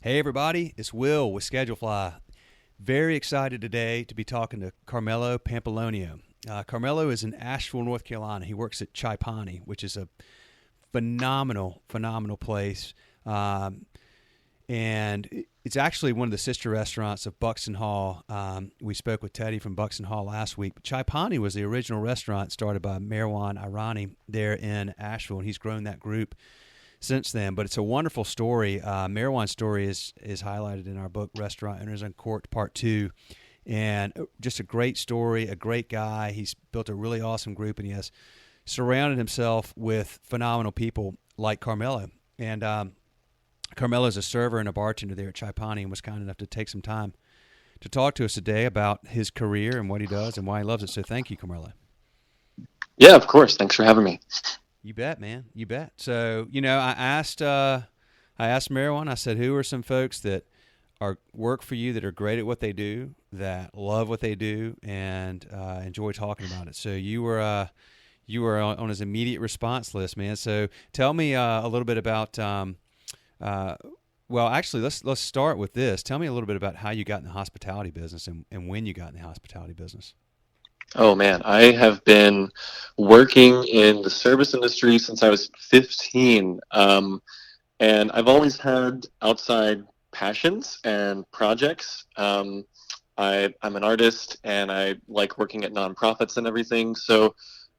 Hey everybody, it's Will with Schedulefly. Very excited today to be talking to Carmelo Pampillonio. Carmelo is in Asheville, North Carolina. He works at Chai Pani, which is a phenomenal place. And it's actually one of the sister restaurants of Buxton Hall. We spoke with Teddy from Buxton Hall last week. Chai Pani was the original restaurant started by Marwan Irani there in Asheville, and he's grown that group since then. But it's a wonderful story. Marwan's story is highlighted in our book, Restaurant Owners Uncorked Part 2. And just a great story, a great guy. He's built a really awesome group, and he has surrounded himself with phenomenal people like Carmelo. And Carmelo is a server and a bartender there at Chai Pani and was kind enough to take some time to talk to us today about his career and what he does and why he loves it. So thank you, Carmelo. Yeah, of course. Thanks for having me. You bet, man. You bet. So, I asked Marwan, I said, who are some folks that work for you that are great at what they do, that love what they do, and enjoy talking about it? So you were on his immediate response list, man. So tell me a little bit about. Well, actually, let's start with this. Tell me a little bit about how you got in the hospitality business and when you got in the hospitality business. Oh man, I have been working in the service industry since I was 15. And I've always had outside passions and projects. I'm an artist and I like working at nonprofits and everything. So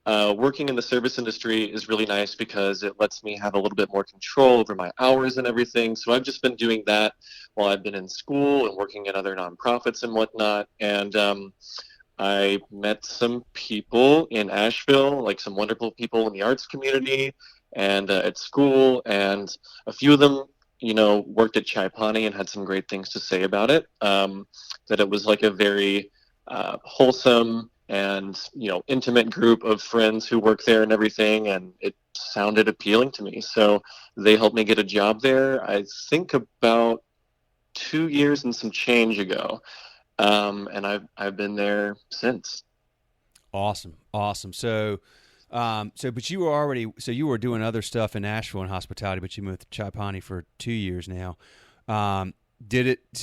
working in the service industry is really nice because it lets me have a little bit more control over my hours and everything. So I've just been doing that while I've been in school and working at other nonprofits and whatnot. And I met some people in Asheville, like some wonderful people in the arts community and at school, and a few of them, worked at Chai Pani and had some great things to say about it. That it was like a very wholesome and intimate group of friends who work there and everything, and it sounded appealing to me. So they helped me get a job there, I think about 2 years and some change ago. And I've been there since. Awesome. So, but you were doing other stuff in Asheville in hospitality, but you moved to Chai Pani for 2 years now. So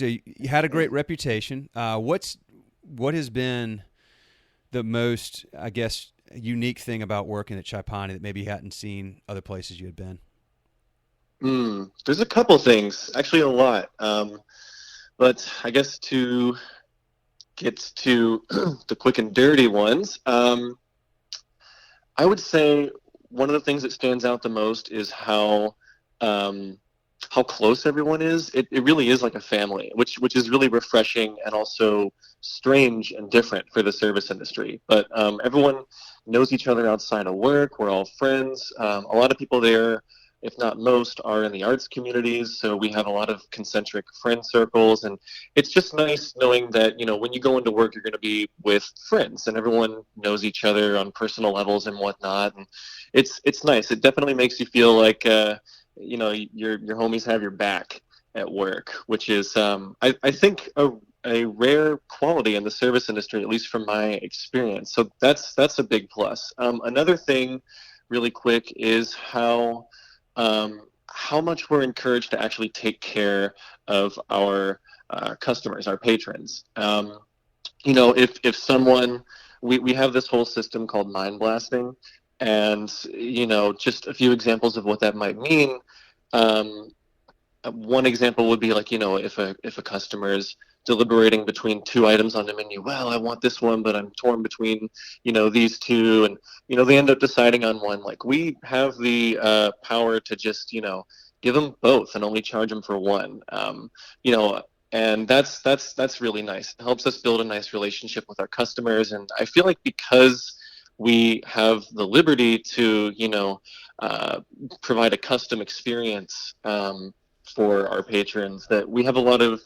you had a great reputation. What has been the most, I guess, unique thing about working at Chai Pani that maybe you hadn't seen other places you had been? There's a couple things, actually a lot. But I guess to get to the quick and dirty ones, I would say one of the things that stands out the most is how close everyone is. It really is like a family, which is really refreshing and also strange and different for the service industry. But everyone knows each other outside of work. We're all friends. A lot of people there, if not most, are in the arts communities. So we have a lot of concentric friend circles. And it's just nice knowing that, when you go into work, you're going to be with friends and everyone knows each other on personal levels and whatnot. And it's nice. It definitely makes you feel like, your homies have your back at work, which is, I think, a rare quality in the service industry, at least from my experience. So that's a big plus. Another thing really quick is how much we're encouraged to actually take care of our customers, our patrons. If someone, we have this whole system called mind blasting, and just a few examples of what that might mean. One example would be like, if a customer is deliberating between two items on the menu, well, I want this one, but I'm torn between, these two, and they end up deciding on one. Like, we have the power to just give them both and only charge them for one. And that's really nice. It helps us build a nice relationship with our customers, and I feel like because we have the liberty to provide a custom experience for our patrons, that we have a lot of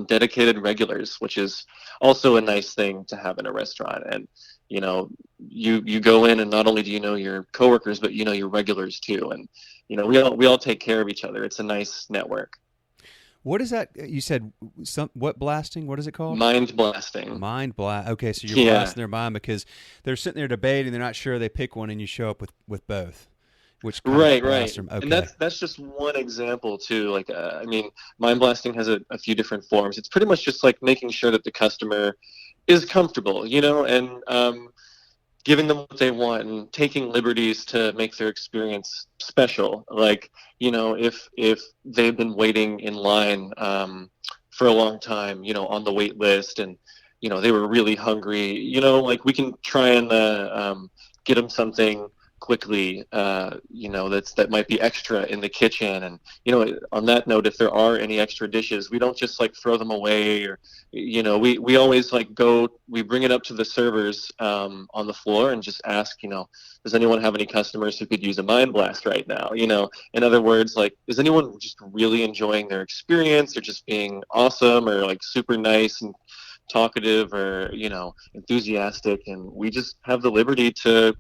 dedicated regulars, which is also a nice thing to have in a restaurant. And you go in, and not only do you know your coworkers, but your regulars too. And we all take care of each other. It's a nice network. What is that? You said what blasting? What is it called? Mind blasting. Mind blast. Okay, so you're Yeah. blasting their mind because they're sitting there debating. They're not sure. They pick one, and you show up with both. which kind of Right, blast right. them. And Okay. that's just one example too. Like, I mean, mind blasting has a few different forms. It's pretty much just like making sure that the customer is comfortable, and giving them what they want and taking liberties to make their experience special. Like, if they've been waiting in line for a long time, on the wait list, and they were really hungry, like we can try and get them something quickly, that might be extra in the kitchen. And on that note, if there are any extra dishes, we don't just like throw them away, or we always like we bring it up to the servers on the floor and just ask, does anyone have any customers who could use a mind blast right now? In other words, like, is anyone just really enjoying their experience, or just being awesome, or like super nice and talkative, or enthusiastic? And we just have the liberty to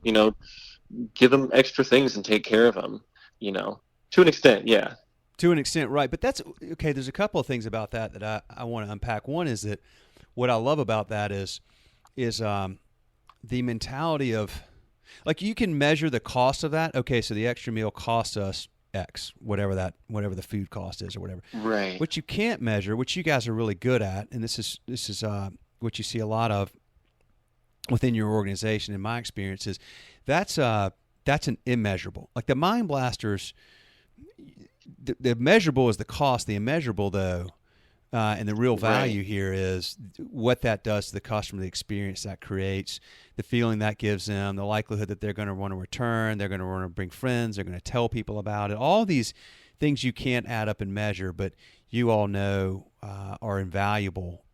give them extra things and take care of them, to an extent. Yeah. To an extent, right. But that's okay. There's a couple of things about that I want to unpack. One is that what I love about that is the mentality of, like, you can measure the cost of that. Okay, so the extra meal costs us X, whatever the food cost is, or whatever. Right. What you can't measure, which you guys are really good at, and this is what you see a lot of within your organization, in my experience, is that's an immeasurable. Like the mind blasters, the measurable is the cost. The immeasurable, though, and the real value here is what that does to the customer, the experience that creates, the feeling that gives them, the likelihood that they're going to want to return, they're going to want to bring friends, they're going to tell people about it. All these things you can't add up and measure, but you all know are invaluable,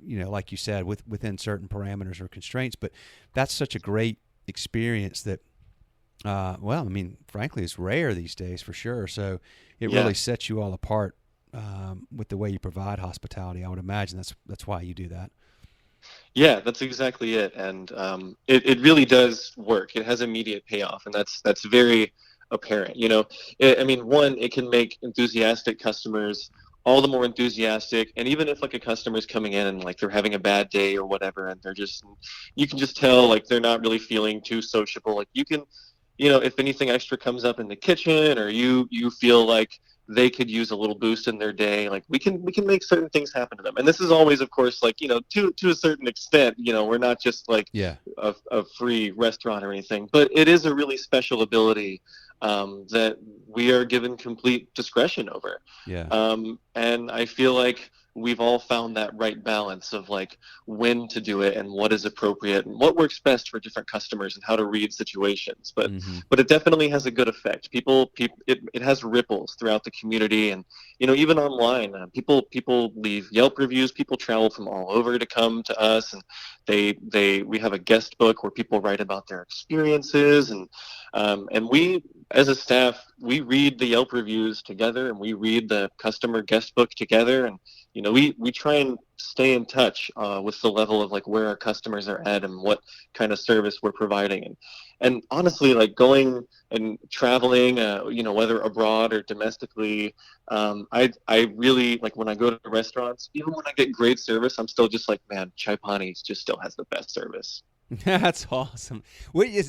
like you said, within certain parameters or constraints. But that's such a great experience that, frankly, it's rare these days for sure. So it really sets you all apart with the way you provide hospitality. I would imagine that's why you do that. Yeah, that's exactly it. And it really does work. It has immediate payoff, and that's very apparent. One, it can make enthusiastic customers all the more enthusiastic. And even if like a customer's coming in and like they're having a bad day or whatever, and you can just tell like they're not really feeling too sociable, like you can, if anything extra comes up in the kitchen, or you feel like they could use a little boost in their day, like we can make certain things happen to them. And this is always, of course, like, to a certain extent, we're not just like a free restaurant or anything, but it is a really special ability that we are given complete discretion over. And I feel like we've all found that right balance of like when to do it and what is appropriate and what works best for different customers and how to read situations. But it definitely has a good effect. It has ripples throughout the community, and even online, people leave Yelp reviews. People travel from all over to come to us, and we have a guest book where people write about their experiences, and we, as a staff, we read the Yelp reviews together, and we read the customer guest book together, and we try and stay in touch with the level of like where our customers are at and what kind of service we're providing. And honestly, like going and traveling, whether abroad or domestically, I really like when I go to restaurants, even when I get great service, I'm still just like, man, Chai Pani just still has the best service. That's awesome.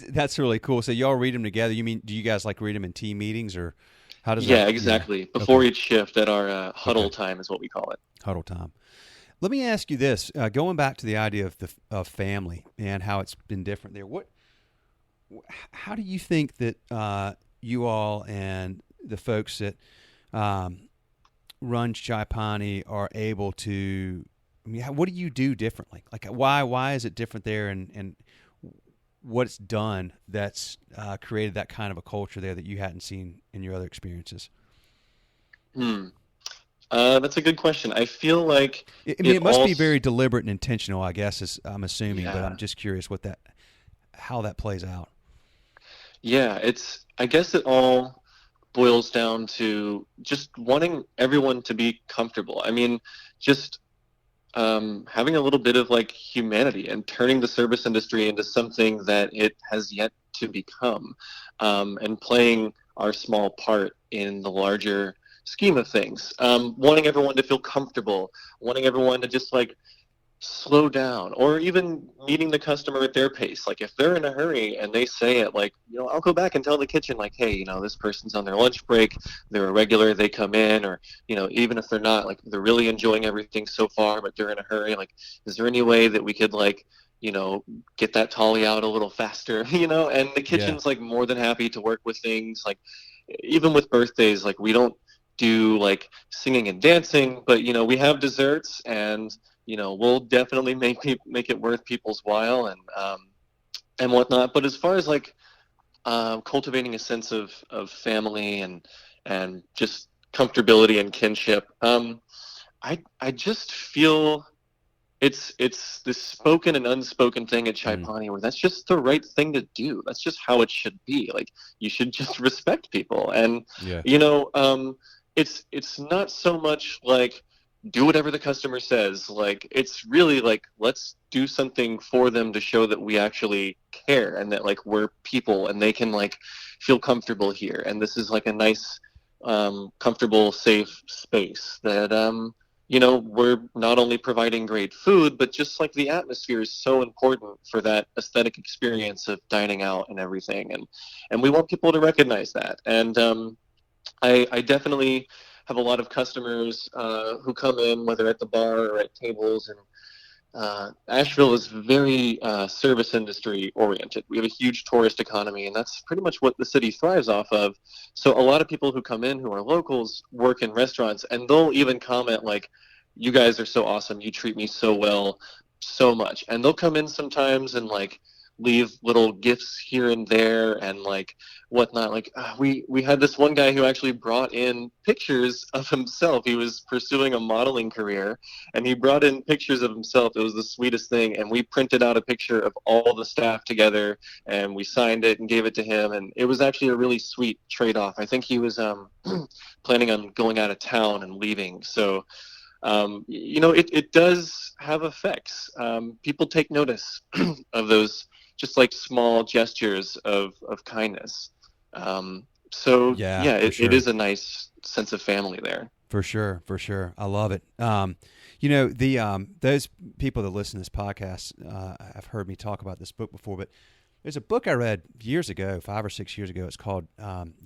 That's really cool. So y'all read them together. Do you guys like read them in team meetings, or how does that? Yeah, exactly. Before each shift at our huddle time is what we call it. Huddle time. Let me ask you this: going back to the idea of family and how it's been different there. How do you think that you all and the folks that run Chai Pani are able to? I mean, what do you do differently? Like, why is it different there, and what's done that's created that kind of a culture there that you hadn't seen in your other experiences? That's a good question. I feel like it must be very deliberate and intentional, I guess, I'm assuming, but I'm just curious how that plays out. Yeah, I guess it all boils down to just wanting everyone to be comfortable. I mean, just having a little bit of like humanity and turning the service industry into something that it has yet to become, and playing our small part in the larger scheme of things. Wanting everyone to feel comfortable, wanting everyone to just like slow down, or even meeting the customer at their pace. Like if they're in a hurry and they say it, like, I'll go back and tell the kitchen, like, hey, this person's on their lunch break, they're a regular, they come in, or, even if they're not, like, they're really enjoying everything so far, but they're in a hurry. Like, is there any way that we could, like, get that tolly out a little faster, and the Yeah. kitchen's like more than happy to work with things. Like, even with birthdays, like, we don't do like singing and dancing, but we have desserts, and we'll definitely make it worth people's while, and whatnot. But as far as like cultivating a sense of family and just comfortability and kinship, I just feel it's this spoken and unspoken thing at Chai Mm. Pani where that's just the right thing to do. That's just how it should be. Like, you should just respect people, and Yeah. you know, um, it's not so much like do whatever the customer says. Like, it's really like, let's do something for them to show that we actually care and that, like, we're people and they can, like, feel comfortable here. And this is like a nice, comfortable, safe space that we're not only providing great food, but just like the atmosphere is so important for that aesthetic experience of dining out and everything. And we want people to recognize that. And I definitely have a lot of customers who come in, whether at the bar or at tables. And Asheville is very service industry oriented. We have a huge tourist economy, and that's pretty much what the city thrives off of. So a lot of people who come in who are locals work in restaurants, and they'll even comment like, "You guys are so awesome. You treat me so well, so much." And they'll come in sometimes and like leave little gifts here and there and like whatnot. Like we had this one guy who actually brought in pictures of himself. He was pursuing a modeling career, and he brought in pictures of himself. It was the sweetest thing. And we printed out a picture of all the staff together, and we signed it and gave it to him. And it was actually a really sweet trade-off. I think he was planning on going out of town and leaving. So, it does have effects. People take notice of those just like small gestures of kindness. So, Yeah, yeah, for it sure. is a nice sense of family there. For sure, for sure. I love it. The those people that listen to this podcast have heard me talk about this book before, but there's a book I read years ago, 5 or 6 years ago. It's called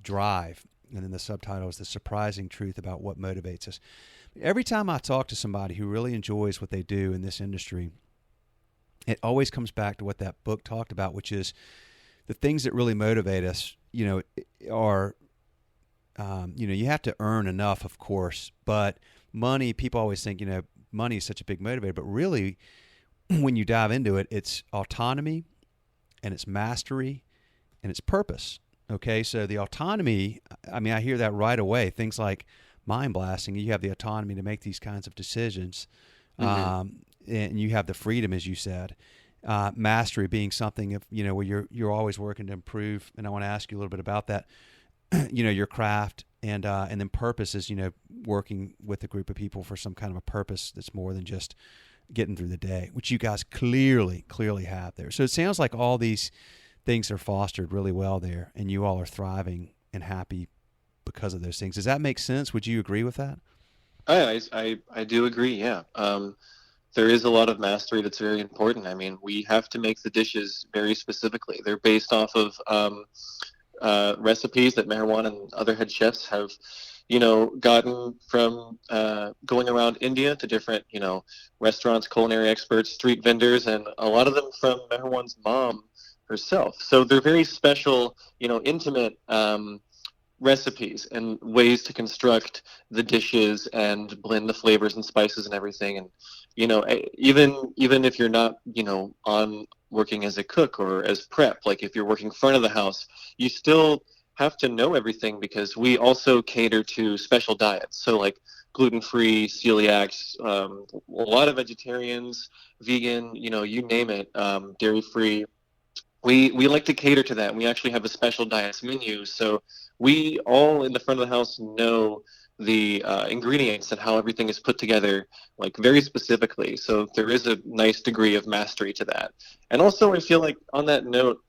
Drive, and then the subtitle is "The Surprising Truth About What Motivates Us." Every time I talk to somebody who really enjoys what they do in this industry, it always comes back to what that book talked about, which is the things that really motivate us. Are you have to earn enough, of course, but money, people always think, money is such a big motivator, but really when you dive into it, it's autonomy and it's mastery and it's purpose. Okay. So the autonomy, I mean, I hear that right away. Things like mind blasting, you have the autonomy to make these kinds of decisions. Hmm. And you have the freedom, as you said. Mastery being something where you're always working to improve. And I want to ask you a little bit about that. Your craft, and then purpose is working with a group of people for some kind of a purpose that's more than just getting through the day, which you guys clearly have there. So it sounds like all these things are fostered really well there, and you all are thriving and happy because of those things. Does that make sense? Would you agree with that? I do agree. Yeah. There is a lot of mastery that's very important. I mean, we have to make the dishes very specifically. They're based off of recipes that Marwan and other head chefs have, gotten from going around India to different, restaurants, culinary experts, street vendors, and a lot of them from Marwan's mom herself. So they're very special, intimate recipes and ways to construct the dishes and blend the flavors and spices and everything. And even if you're not on working as a cook or as prep, like if you're working front of the house, you still have to know everything, because we also cater to special diets. So like gluten-free, celiacs, a lot of vegetarians, vegan, you name it, dairy-free. We like to cater to that. We actually have a special diets menu, so we all in the front of the house know the ingredients and how everything is put together, like very specifically. So there is a nice degree of mastery to that. And also, I feel like on that note,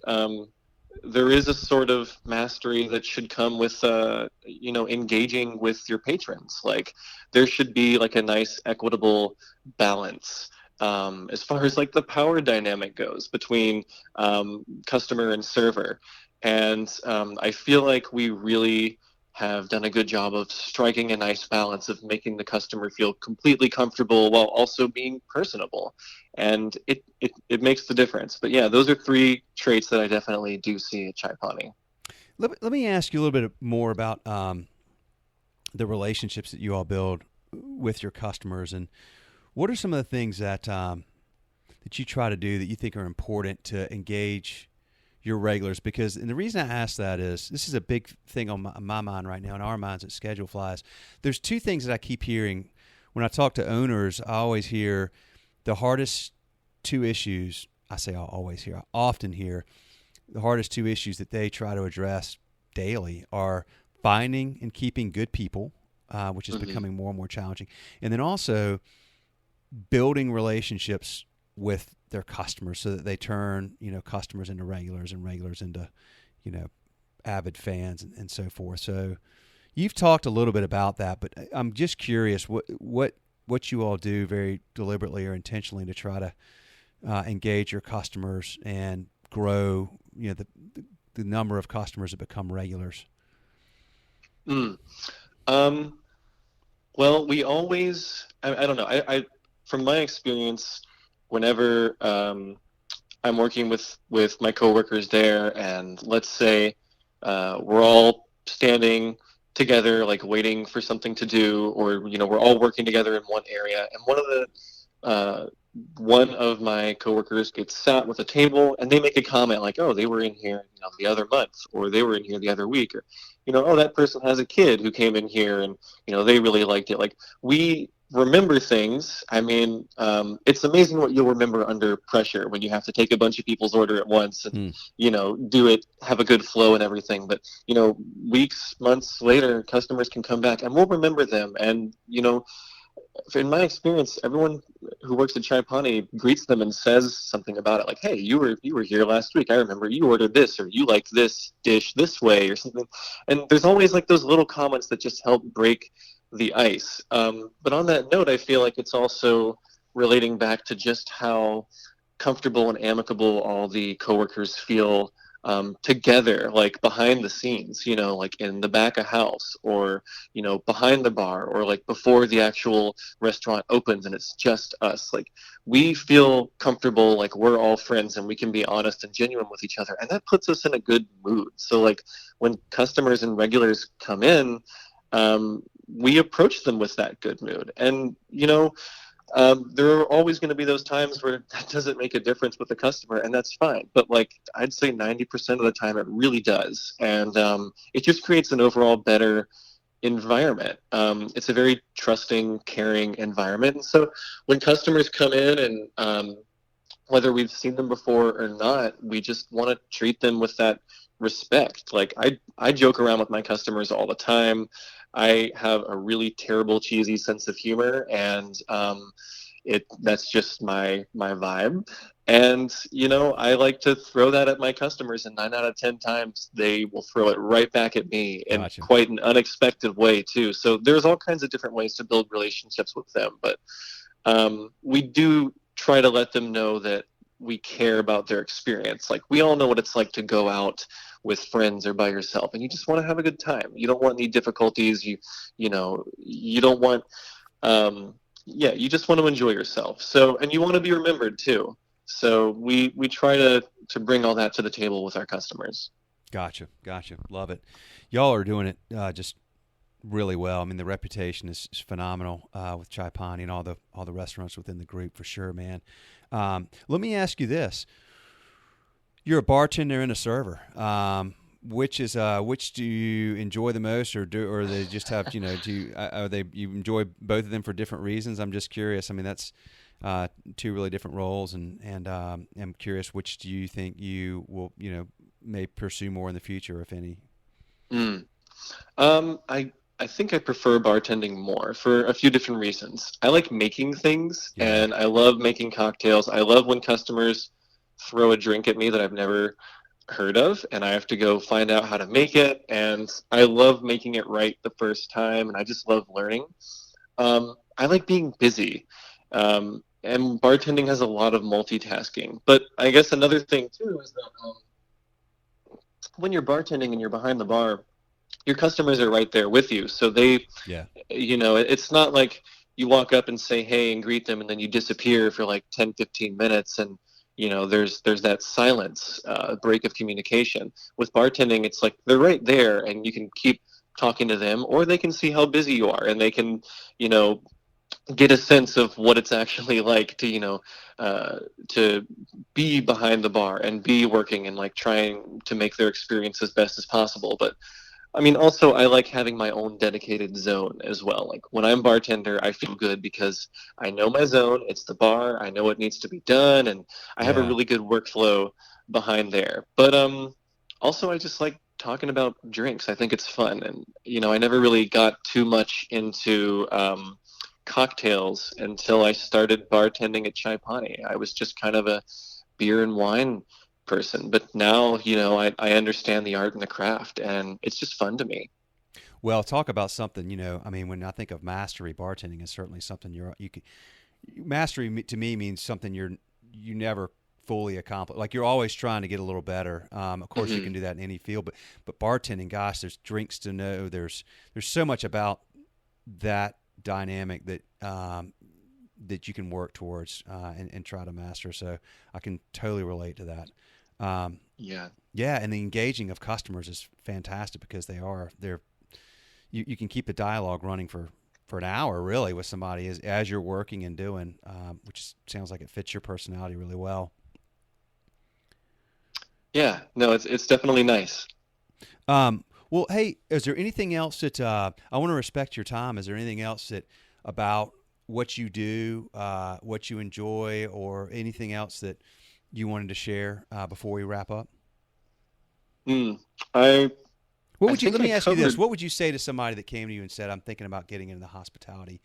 there is a sort of mastery that should come with, engaging with your patrons. Like, there should be like a nice equitable balance. as far as like the power dynamic goes between customer and server. And I feel like we really have done a good job of striking a nice balance of making the customer feel completely comfortable while also being personable. And it makes the difference. But yeah, those are three traits that I definitely do see at Chai Pani. Let me ask you a little bit more about the relationships that you all build with your customers, and what are some of the things that that you try to do that you think are important to engage your regulars? Because, and the reason I ask that is this is a big thing on my mind right now, in our minds at Schedule Flies. There's two things that I keep hearing when I talk to owners. I always hear the hardest two issues. I say I always hear. I often hear the hardest two issues that they try to address daily are finding and keeping good people, which is becoming more and more challenging, and then also building relationships with their customers so that they turn, customers into regulars and regulars into, avid fans and so forth. So you've talked a little bit about that, but I'm just curious what you all do very deliberately or intentionally to try to engage your customers and grow, the number of customers that become regulars. Well, we always, I don't know, I from my experience, whenever I'm working with my coworkers there, and let's say we're all standing together, like waiting for something to do, or we're all working together in one area, and one of my coworkers gets sat with a table, and they make a comment like, "Oh, they were in here, the other month, or they were in here the other week, or oh, that person has a kid who came in here, and they really liked it." Like, we remember things. I mean, it's amazing what you'll remember under pressure when you have to take a bunch of people's order at once and do it, have a good flow and everything. But weeks, months later, customers can come back, and we'll remember them. And in my experience, everyone who works at Chai Pani greets them and says something about it, like, "Hey, you were here last week. I remember you ordered this, or you liked this dish this way," or something. And there's always like those little comments that just help break the ice. But on that note, I feel like it's also relating back to just how comfortable and amicable all the coworkers feel together, like behind the scenes, like in the back of house, or behind the bar, or like before the actual restaurant opens and it's just us. Like, we feel comfortable, like we're all friends and we can be honest and genuine with each other, and that puts us in a good mood. So like when customers and regulars come in, we approach them with that good mood. And there are always going to be those times where that doesn't make a difference with the customer, and that's fine. But like, I'd say 90% of the time it really does. And it just creates an overall better environment. It's a very trusting, caring environment. And so when customers come in, and whether we've seen them before or not, we just want to treat them with that respect. Like, I joke around with my customers all the time. I have a really terrible, cheesy sense of humor, and that's just my vibe. And I like to throw that at my customers, and 9 out of 10 times they will throw it right back at me in quite an unexpected way too. So there's all kinds of different ways to build relationships with them, but we do try to let them know that we care about their experience. Like, we all know what it's like to go out with friends or by yourself, and you just want to have a good time. You don't want any difficulties. You don't want, you just want to enjoy yourself. So, and you want to be remembered too. So we try to bring all that to the table with our customers. Gotcha. Love it. Y'all are doing it just really well. I mean, the reputation is phenomenal with Chai Pani and all the restaurants within the group, for sure, man. Let me ask you this: you're a bartender and a server. Which do you enjoy the most, or they just have you enjoy both of them for different reasons? I'm just curious. I mean, that's two really different roles, and I'm curious, which do you think you will may pursue more in the future, if any? I think I prefer bartending more for a few different reasons. I like making things, and I love making cocktails. I love when customers throw a drink at me that I've never heard of, and I have to go find out how to make it, and I love making it right the first time, and I just love learning. I like being busy. and bartending has a lot of multitasking. But I guess another thing too is that when you're bartending and you're behind the bar, your customers are right there with you. So they, Yeah. it's not like you walk up and say hey and greet them and then you disappear for like 10, 15 minutes and there's that silence, break of communication. With bartending, it's like they're right there and you can keep talking to them, or they can see how busy you are and they can you know get a sense of what it's actually like to to be behind the bar and be working and like trying to make their experience as best as possible. But I mean, also, I like having my own dedicated zone as well. Like when I'm bartender, I feel good because I know my zone. It's the bar. I know what needs to be done, and I have a Yeah. really good workflow behind there. But also, I just like talking about drinks. I think it's fun, and I never really got too much into cocktails until I started bartending at Chai Pani. I was just kind of a beer and wine person, but now I understand the art and the craft, and it's just fun to me. Well, talk about something, I mean, when I think of mastery, bartending is certainly something mastery to me means something you never fully accomplish. Like you're always trying to get a little better. Of course, you Hmm. can do that in any field, but bartending, gosh, there's drinks to know. There's so much about that dynamic that you can work towards and try to master. So I can totally relate to that. Um, Yeah. yeah, and the engaging of customers is fantastic because they're you can keep the dialogue running for an hour really with somebody as you're working and doing, which sounds like it fits your personality really well. Yeah, no, it's definitely nice. Well, hey, is there anything else that I want to respect your time? Is there anything else that about what you do, what you enjoy, or anything else that you wanted to share before we wrap up? Mm. I What I would you? Let think I me ask you this: covered. what would you say to somebody that came to you and said, "I'm thinking about getting into the hospitality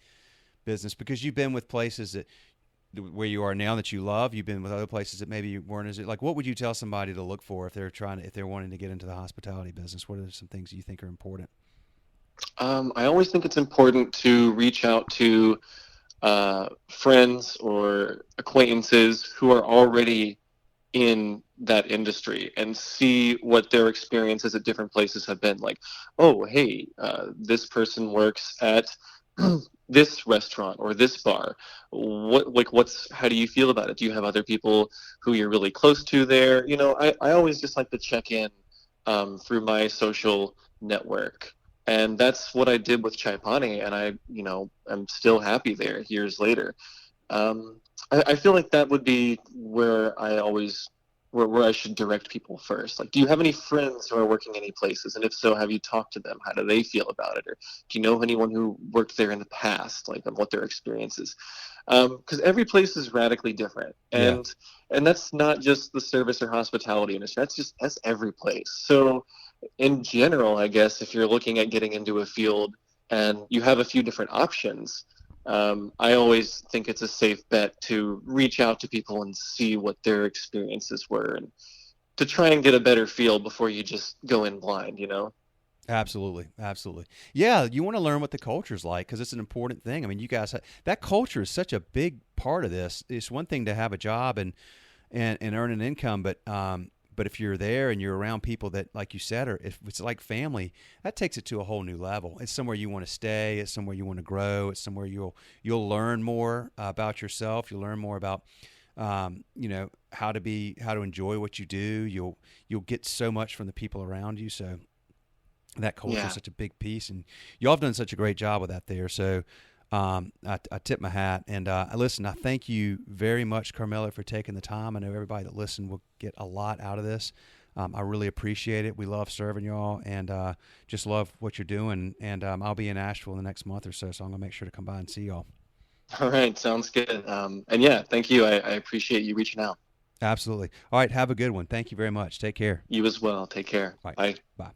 business"? Because you've been with places that where you are now that you love. You've been with other places that maybe you weren't as like. What would you tell somebody to look for if they're wanting to get into the hospitality business? What are some things you think are important? I always think it's important to reach out to friends or acquaintances who are already in that industry and see what their experiences at different places have been like. Oh, hey, this person works at this restaurant or this bar. What's how do you feel about it? Do you have other people who you're really close to there? I always just like to check in through my social network. And that's what I did with Chai Pani, and I'm still happy there years later. I feel like that would be where where I should direct people first. Like, do you have any friends who are working any places? And if so, have you talked to them? How do they feel about it? Or do you know of anyone who worked there in the past, like, and what their experience is? Because every place is radically different, Yeah. and that's not just the service or hospitality industry. That's every place. So, in general, I guess if you're looking at getting into a field and you have a few different options, I always think it's a safe bet to reach out to people and see what their experiences were and to try and get a better feel before you just go in blind. Absolutely, absolutely. Yeah, you want to learn what the culture's like because it's an important thing. I mean, you guys, that culture is such a big part of this. It's one thing to have a job and earn an income, but if you're there and you're around people that, like you said, or if it's like family, that takes it to a whole new level. It's somewhere you want to stay. It's somewhere you want to grow. It's somewhere you'll learn more about yourself. You'll learn more about how to enjoy what you do. You'll get so much from the people around you. So that culture is Yeah. such a big piece, and y'all have done such a great job with that there. So I tip my hat, and listen. I thank you very much, Carmelo, for taking the time. I know everybody that listened will get a lot out of this. I really appreciate it. We love serving y'all, and just love what you're doing. And I'll be in Asheville in the next month or so, so I'm gonna make sure to come by and see y'all. All right. Sounds good. And yeah, thank you. I appreciate you reaching out. Absolutely. All right. Have a good one. Thank you very much. Take care. You as well. Take care. All right. Bye. Bye.